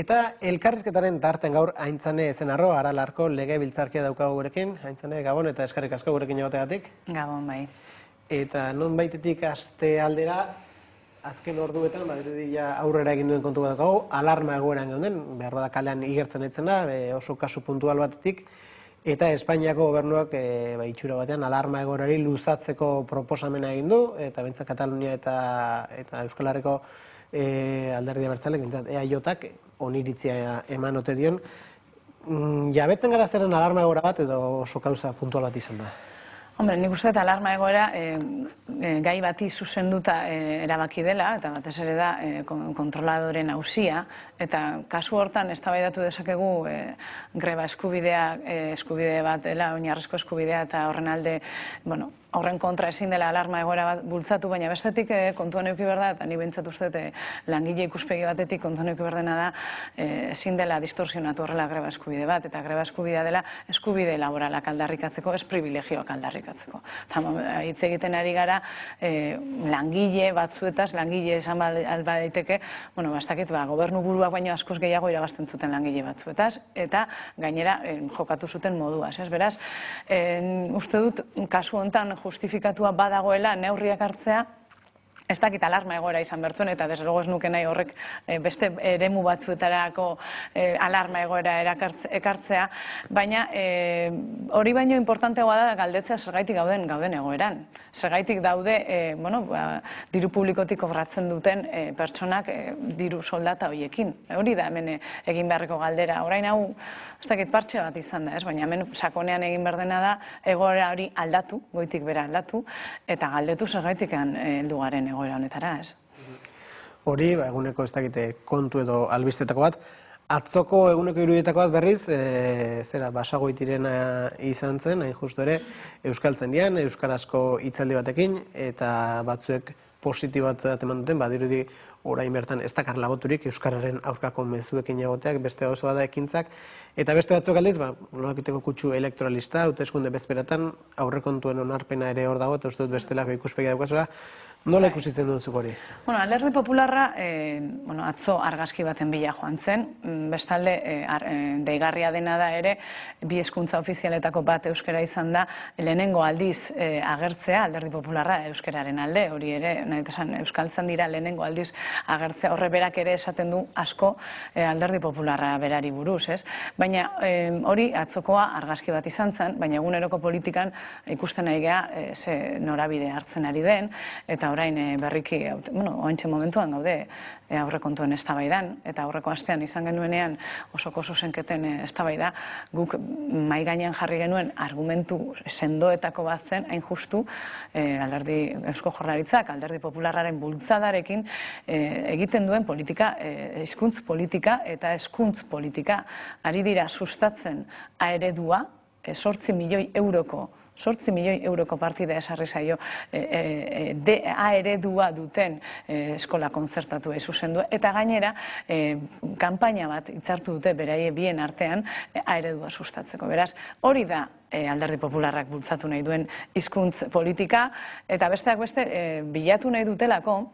Eta elkarrizketaren tarten gaur Aintzane Ezenarro, Aralarko legebiltzarkia daukagu gurekin. Aintzane, Gabon eta eskerrik asko gurekin egoteagatik. Gabon, bai. Eta non baitetik aste aldera, azken orduetan, badirudi aurrera egin duen kontu bat daukagu, alarma egoeran geunden, behar bada kalean igertzen etzena, oso kasu puntual batetik, eta Espainiako gobernuak itxura batean alarma egoerari luzatzeko proposamena egin du, eta bentsat Katalunia eta Euskal Herriko alderdi abertzalek, EAJak oniritzia eman ote dion. Jabetzen gara zeren alarma egoera bat edo oso kauza puntual bat izan da? Hombre, nik uste dut alarma egoera gai bati zuzenduta erabaki dela, eta batez ere da kontroladoren auzia, eta kasu hortan eztabaidatu dezakegu greba eskubide bat dela, oinarrizko eskubidea, eta horren alde, bueno, horren kontra ezin dela alarma egoera bat bultzatu, baina bestetik kontuan eduki behar da, eta ni behintzat uste langile ikuspegi batetik kontuan eduki behar dena da, ezin dela distorsionatu horrela greba eskubide bat, eta greba eskubidea dela eskubide laboralak aldarrikatzeko, ez privilegioak aldarrikatzeko. Hitz egiten ari gara langile batzuetaz, langile esan daiteke, bueno, bastakit, gobernu buruak baino askoz gehiago irabazten zuten langile batzuetaz, eta gainera jokatu zuten moduaz, ez? Beraz, uste dut, kasu honetan justifikatua badagoela neurriak hartzea, ez dakit alarma egoera izan bertzuen, eta desde luego ez nuke nahi horrek beste eremu batzuetarako alarma egoera ekartzea, baina hori baino importanteagoa da galdetzea zergaitik gauden egoeran. Zergaitik daude, diru publikotik kobratzen duten pertsonak diru soldata horiekin. Hori da hemen egin beharreko galdera. Orain hau, ez dakit partxe bat izan da, baina hemen sakonean egin behar dena da egoera hori aldatu, goitik bera aldatu, eta galdetu zergaitik heldu garen egoera honetara, ez? Hori, eguneko ez dakite kontu edo albistetako bat, atzoko eguneko irudietako bat berriz, Basagoitirena izan zen, hain justu ere, euskaltzendian, euskarazko hitzaldi batekin, eta batzuek positibat eman duten, badirudi orain bertan ez dakar laboturik euskararen aurkako mezuekin egoteak, beste oso da ekintzak, eta beste batzuk aldiz, nolakiteko kutsu elektoralista, hauteskunde bezperatan, aurrekontuen onarpena ere hor dago, eta uste dut bestelako ikuspegia daukazela. Nola ikusitzen duzuk hori? Alderdi Popularra atzo argazki baten bila joan zen, bestalde deigarria dena da ere, bi hizkuntza ofizialetako bat euskara izan da, lehenengo aldiz agertzea, Alderdi Popularra euskararen alde, hori ere, nahi esan euskaltzan dira lehenengo aldiz agertzea, horre berak ere esaten du asko Alderdi Popularra berari buruz, ez? Baina hori atzokoa argazki bat izan zen, baina eguneroko politikan ikusten nahi geha ze norabide hartzen ari den, eta orain berriki, ointxe momentuan gaude aurrekontuen eztabaidan, eta aurreko astean izan genuenean osoko zuzenketen eztabaida, guk mahai gainean jarri genuen argumentu sendoetako bat zen, hain justu, alderdi Eusko Jaurlaritzak, Alderdi Popularraren bultzadarekin egiten duen politika, hizkuntz politika eta hezkuntz politika, ari dira sustatzen A-eredua, 8 milioi euroko partida esarri zaio A-eredua duten eskola kontzertatu zuzendu, eta gainera kanpaina bat hitzartu dute beraie bien artean A-eredua sustatzeko. Beraz, hori da Alderdi Popularrak bultzatu nahi duen hizkuntz politika, eta besteak beste bilatu nahi dutelako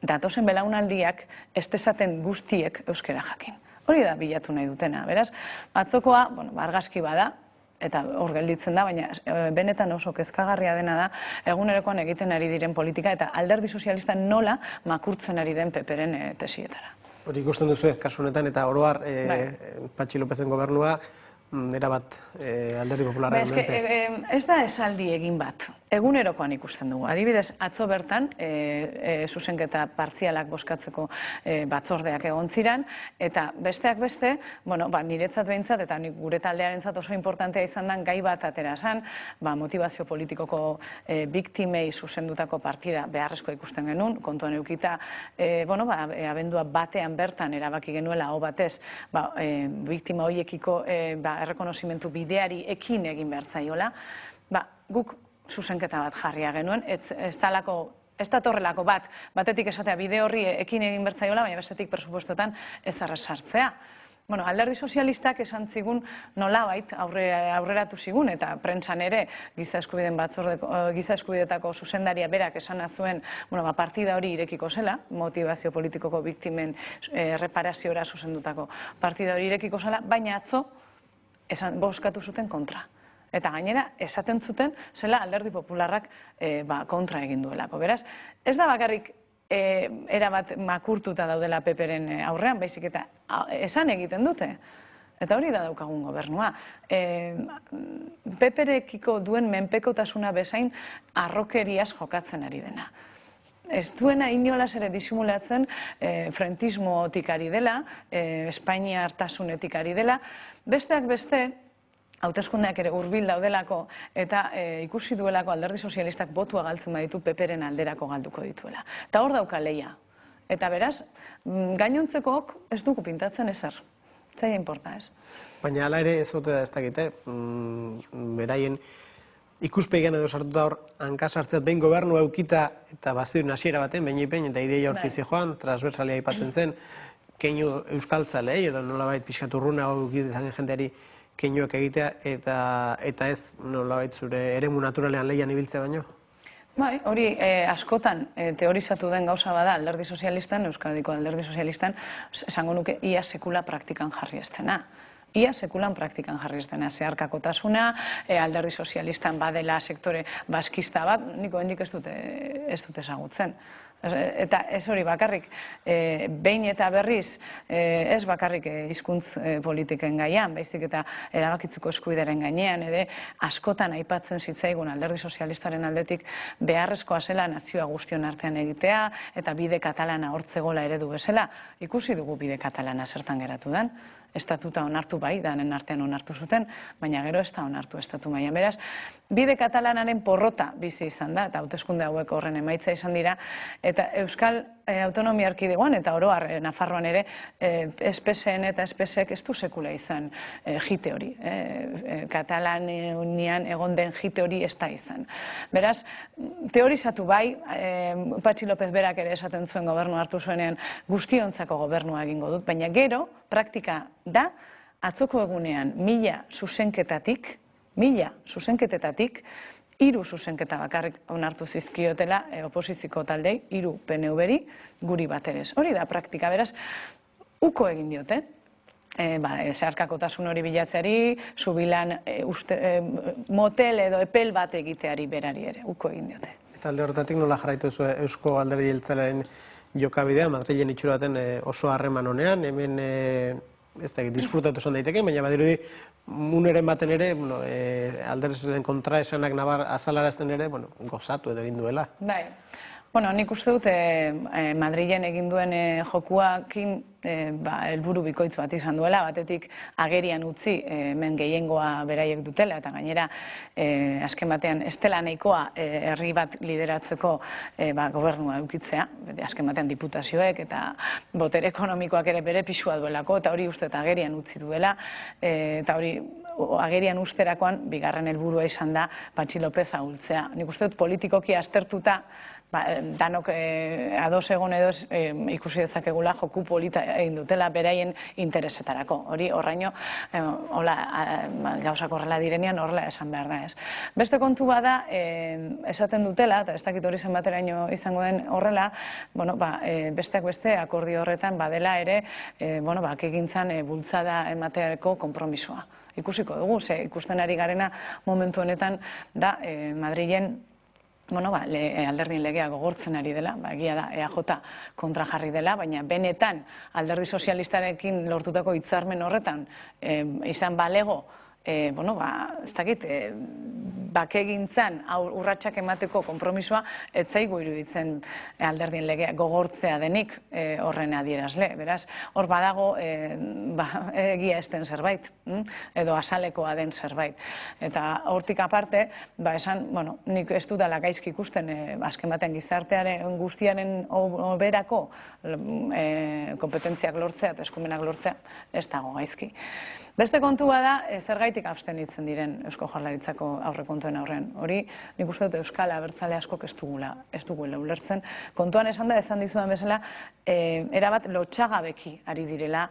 datozen belaunaldiak ez dezaten guztiek euskara jakin. Hori da bilatu nahi dutena. Beraz, atzokoa, argazki bada, eta hor gelditzen da, baina benetan oso kezkagarria dena da egunerokoan egiten ari diren politika eta Alderdi Sozialista nola makurtzen ari den PP-ren tesietara. Hori ikusten duzu kasu honetan, eta oro har Patxi Lopezen gobernua erabat Alderdi Popularraren menpe. Ez da esaldi egin bat, egunerokoan ikusten dugu. Adibidez, atzo bertan, zuzenketa partzialak bozkatzeko batzordeak egon ziren, eta besteak beste, niretzat behintzat, eta gure taldearentzat oso importantea izan den gai bat atera zen, motivazio politikoko biktimei zuzendutako partida beharrezko ikusten genuen, kontuan eukita, abendua batean bertan erabaki genuela, hau batez, biktima horiekiko errekonozimentu bideari ekin egin behar zaiola, guk zuzenketa bat jarria genuen, ez datorrelako batetik esatea bide horri ekin egin behar zaiola, baina bestetik presupuestotan ez sartzea. Alderdi sozialistak esan zigun nolabait aurreratu zigun, eta prentsan ere giza eskubidetako zuzendaria berak esana zuen partida hori irekiko zela, motivazio politikoko biktimen reparaziora zuzendutako partida hori irekiko zela, baina atzo bozkatu zuten kontra. Eta gainera, esaten zuten zela alderdi popularrak kontra egin duelako. Beraz, ez da bakarrik erabat makurtuta daudela PP-ren aurrean, baizik eta esan egiten dute. Eta hori da daukagun gobernua. PP-rekiko duen menpekotasuna bezain arrokeriaz jokatzen ari dena. Ez duena inolaz ere disimulatzen frentismotik ari dela, Espainia hartasunetik ari dela, besteak beste, hauteskundeak ere hurbil daudelako eta ikusi duelako alderdi sozialistak botua galtzen baditu PP-ren alderako galduko dituela. Eta hor dauka lehia. Eta beraz, gainontzekook ez dugu pintatzen ezer. Zaila inporta, ez? Baina hala ere ez ote da ez dakite, beraien ikuspegian edo sartuta hor hanka sartzat behin gobernu eukita eta baziren hasiera baten, behin eta ideia hortizi joan, transversalia aipatzen zen, keinu euskaltzalei edo nolabait pixkat urruna eukit izan jendeari keinuak egitea eta ez nolabait zure eremu naturalean lehian ibiltzea baino? Bai, hori askotan teorizatu den gauza bada alderdi sozialistan, Euskadiko alderdi sozialistan, esango nuke ia sekula praktikan jarri ez dena. Ia sekulan praktikan jarri ez dena, zeharkakotasuna, alderdi sozialistan badela sektore baskista bat, niko hendik ez dute ezagutzen. Eta ez hori bakarrik, behin eta berriz, ez bakarrik hizkuntz politiken gaian, baizik eta erabakitzeko eskubideren gainean, ere askotan aipatzen zitzaigun alderdi sozialistaren aldetik beharrezkoa zela nazioa guztion artean egitea, eta bide katalana hortzegola eredu bezala, ikusi dugu bide katalana zertan geratu den. Estatuta onartu bai, danen artean onartu zuten, baina gero ez da onartu estatu mailan. Beraz, bide katalanaren porrota bizi izan da, eta hauteskunde hauek horren emaitza izan dira, eta Euskal Autonomia Erkidegoan, eta oro har Nafarroan ere, SPSN eta SPSek ez du sekula izan jite hori. Katalanian egon den jite hori ez da izan. Beraz, teorizatu bai, Patxi López berak ere esaten zuen gobernu hartu zuenean guztiontzako gobernua egingo dut, baina gero, praktika da, atzoko egunean 1000 zuzenketetatik, 3 zuzenketa bakarrik onartu zizkiotela oposiziko taldei, 3 PNV-ri, guri baterez. Hori da praktika, beraz, uko egin diote. Zeharkakotasun hori bilatzeari, zubilan motel edo epel bat egiteari berari ere, uko egin diote. Eta alde horretatik nola jarraitu zu Eusko Alderdi Jeltzalearen jokabidea, Madrilen itxura baten oso harreman honean, hemen ez da, disfrutatu esan daiteke, baina badirudi uneren baten ere, alderdiaren kontra esanak nabar azalarazten ere, gozatu edo egin duela. Bai. Nik uste dut Madrilen egin duen jokuakin helburu bikoitz bat izan duela, batetik agerian utzi hemen gehiengoa beraiek dutela, eta gainera azken batean ez dela nahikoa herri bat lideratzeko gobernua eukitzea, azken batean diputazioek eta botere ekonomikoak ere bere pisua duelako, eta hori uste eta agerian utzi duela, eta hori agerian usterakoan bigarren helburua izan da Patxi López ahultzea. Nik uste dut politikoki aztertuta danok ados egon edo ikusi dezakegula joku polita egin dutela beraien interesetarako. Hori horraino gauzak horrela direnean horrela esan behar da ez. Beste kontu bada esaten dutela, eta ez dakit hori zenbateraino izango den horrela, besteak beste akordio horretan badela ere bakegintzan bultzada emateareko konpromisoa. Ikusiko dugu, ikusten ari garena momentu honetan da Madrilen alderdien legea gogortzen ari dela, egia da EAJ kontra jarri dela, baina benetan alderdi sozialistarekin lortutako hitzarmen horretan izan balego, ez dakit, bakegintzan urratsak emateko konpromisoa ez zaigu iruditzen alderdien legea gogortzea denik horren adierazle. Beraz, hor badago egia ez den zerbait, edo azalekoa den zerbait. Eta hortik aparte, esan, nik ez dudala gaizki ikusten azken batean gizartearen guztiaren oberako kompetentziak lortzea eta eskumenak lortzea ez dago gaizki. Beste kontua da, zergatik zergaitik abstenitzen diren Eusko Jaurlaritzako aurrekontuen aurrean. Hori, nik uste dut Euskal Abertzale askok ez duguela ulertzen. Kontuan esan dizudan bezala, erabat lotxagabeki ari direla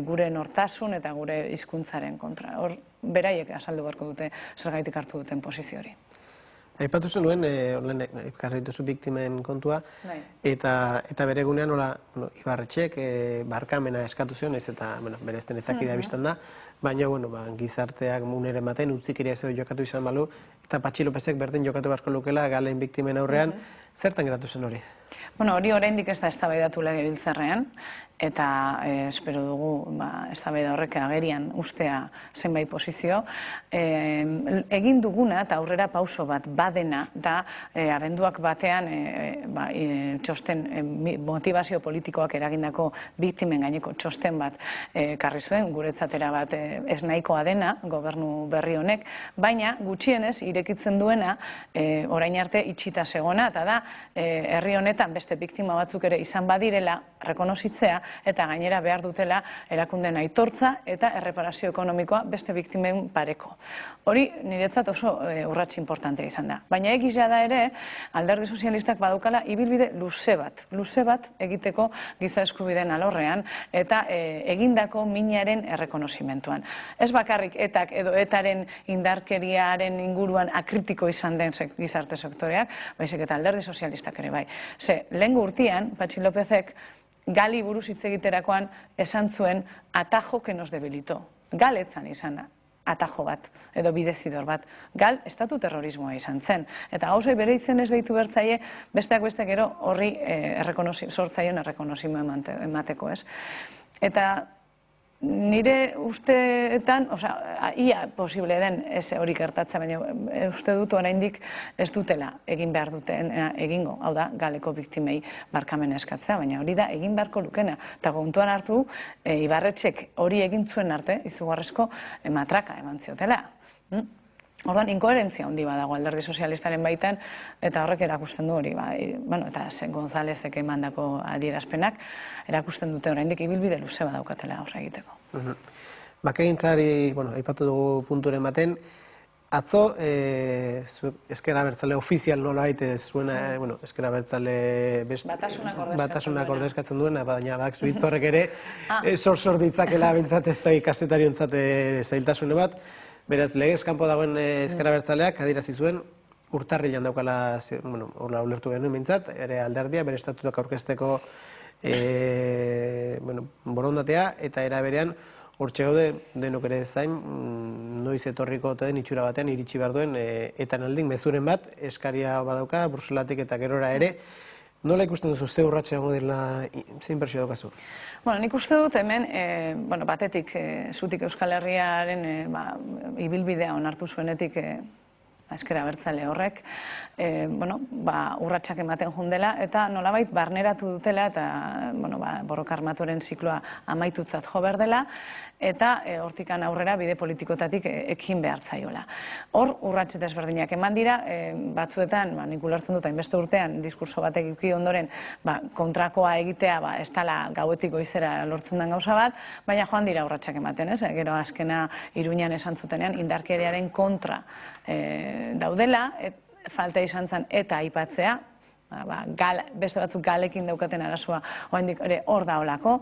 gure nortasun eta gure hizkuntzaren kontra. Hor, beraiek azaldu beharko dute zergaitik hartu duten posizio hori. Aipatu zenuen, ekarri dituzu biktimen kontua, eta bere egunean Ibarretxek barkamena eskatu zion, ez eta bere ez denetak idabiztan da, baina gizarteak muneren baten utzikiria zeu jokatu izan balu, eta Patxi Lopezek berdin jokatu beharko lukela galen biktimen aurrean, zertan geratu zen hori? Hori oraindik ez da eztabaidatu legebiltzarrean, eta espero dugu eztabaida horrek agerian ustea zenbait posizio. Egin duguna eta aurrera pauso bat badena da abenduak batean txosten motivazio politikoak eragindako biktimen gaineko txosten bat karri zuen, guretzat erabat ez nahikoa dena gobernu berri honek, baina gutxienez irekitzen duena orain arte itxita zegona, eta da herri honetan beste biktima batzuk ere izan badirela rekonozitzea eta gainera behar dutela erakundeen aitortza eta erreparazio ekonomikoa beste biktimen pareko. Hori niretzat oso urrats importantea izan da. Baina egia da ere, Alderdi Sozialistak badukala ibilbide luze bat egiteko giza eskubideen alorrean eta egindako minaren errekonozimentuan. Ez bakarrik etak edo etaren indarkeriaren inguruan akritiko izan den gizarte sektoreak, baizik eta Alderdi Sozialistak ere bai. Ze, lehengo urtean, Patxi Lopezek gali buruz hitz egiterakoan esan zuen atajo que nos debilitó. Gal etzan izan da, atajo bat, edo bidezidor bat. Gal, estatu terrorismoa izan zen. Eta gauzai bere izen ez behitu bertzaie, besteak beste gero horri sortzaion errekonozimo emateko, ez? Eta nire usteetan, ia posible den ez hori gertatzea, baina uste dut oraindik ez dutela egin behar duten egingo, hau da, galeko biktimei barkamena eskatzea, baina hori da egin beharko lukena. Eta kontuan hartu, Ibarretxek hori egin zuen arte, izugarrezko matraka eman ziotela. Orduan, inkoherentzia handi badago Alderdi Sozialistaren baitan, eta horrek erakusten du hori, eta Gonzálezek emandako adierazpenak, erakusten dute oraindik ibilbide luze badaukatela aurre egiteko. Bakegintzari, aipatu dugu punturen baten, atzo, Ezker Abertzale ofizial nolabait zuena, Ezker Abertzale Batasunak ordezkatzen duena, baina bakzu hitz horrek ere, sor ditzakela bintzat ez da ikasetariontzat zailtasune bat. Beraz, legez kanpo dagoen Ezker Abertzaleak adirazi zuen urtarrilan daukala, horla ulertu genuen bintzat, ere alderdia, bere estatutuak aurkezteko borondatea, eta era berean hortxe gaude denok ere zain, noiz etorriko ote den itxura batean iritsi behar duen etan aldin mezuren bat, eskaria badauka, Bruselatik eta gerora ere. Nola ikusten duzu, ze urratxe dago dela, ze inbertsio daukazu? Nik uste dut hemen, batetik, zutik Euskal Herriaren ibilbidea onartu zuenetik Ezker Abertzale horrek, urratsak ematen jundela, eta nolabait barneratu dutela, eta borroka armatuaren zikloa amaitutzat jo behar dela, eta hortikan aurrera bide politikotatik ekin behar zaiola. Hor, urratxe desberdinak eman dira, batzuetan, nik ulertzen dut, hainbeste urtean, diskurso batek eduki ondoren, kontrakoa egitea, ez dela gauetik goizera lortzen den gauza bat, baina joan dira urratsak ematen, ez? Gero azkena Iruñan esan zutenean, indarkeriaren kontra daudela, falta izan zen eta aipatzea, beste batzuk galekin daukaten arazoa oraindik ere hor da holako,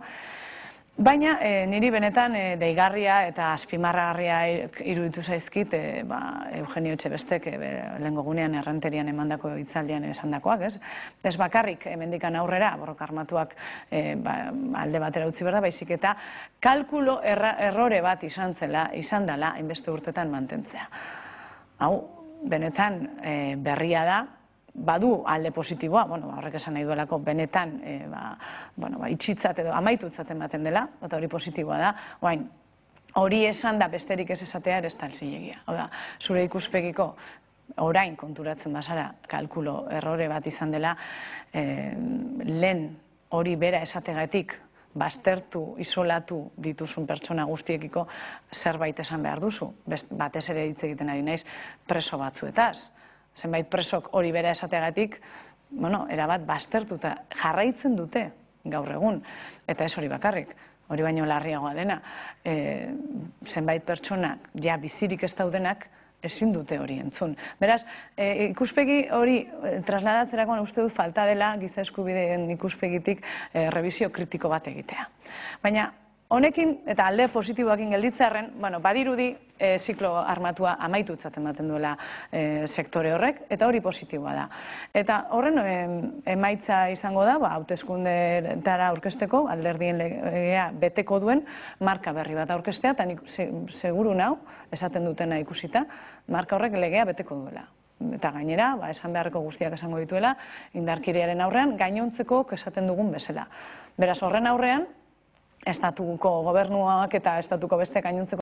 baina niri benetan deigarria eta azpimarragarria iruditu zaizkit Eugenio Etxebestek lehengo gunean Errenterian emandako hitzaldian esandakoak, ez? Ez bakarrik hemendikan aurrera borroka armatuak alde batera utzi behar da, baizik eta kalkulo errore bat izan dela hainbeste urtetan mantentzea. Hau, benetan berria da, badu alde positiboa, horrek esan nahi duelako benetan itxitzat edo amaitutzat ematen dela, eta hori positiboa da, hori esan da besterik ez esatea ere ez da zilegia. Hau da, zure ikuspegiko orain konturatzen bazara kalkulo errore bat izan dela, lehen hori bera esategatik baztertu, isolatu dituzun pertsona guztiekiko zerbait esan behar duzu. Batez ere hitz egiten ari naiz preso batzuetaz. Zenbait presok hori bera esateagatik, erabat baztertuta jarraitzen dute gaur egun. Eta ez hori bakarrik. hori baino larriagoa dena, zenbait pertsonak, ja bizirik ez daudenak, ezin dute hori entzun. Beraz, ikuspegi hori trasladatzerakoan uste dut falta dela giza eskubideen ikuspegitik revisio kritiko bat egitea. Baina, honekin eta alde positiboakin gelditzearren, badirudi ziklo armatua amaitutzat ematen duela sektore horrek, eta hori positiboa da. Eta horren emaitza izango da, hauteskundetara aurkezteko, alderdien legea beteko duen marka berri bat aurkeztea, eta nik seguru nau, esaten dutena ikusita, marka horrek legea beteko duela. Eta gainera, esan beharreko guztiak esango dituela, indarkeriaren aurrean, gainontzeko esaten dugun bezala. Beraz, horren aurrean, estatuko gobernuak eta estatuko beste gainontzeko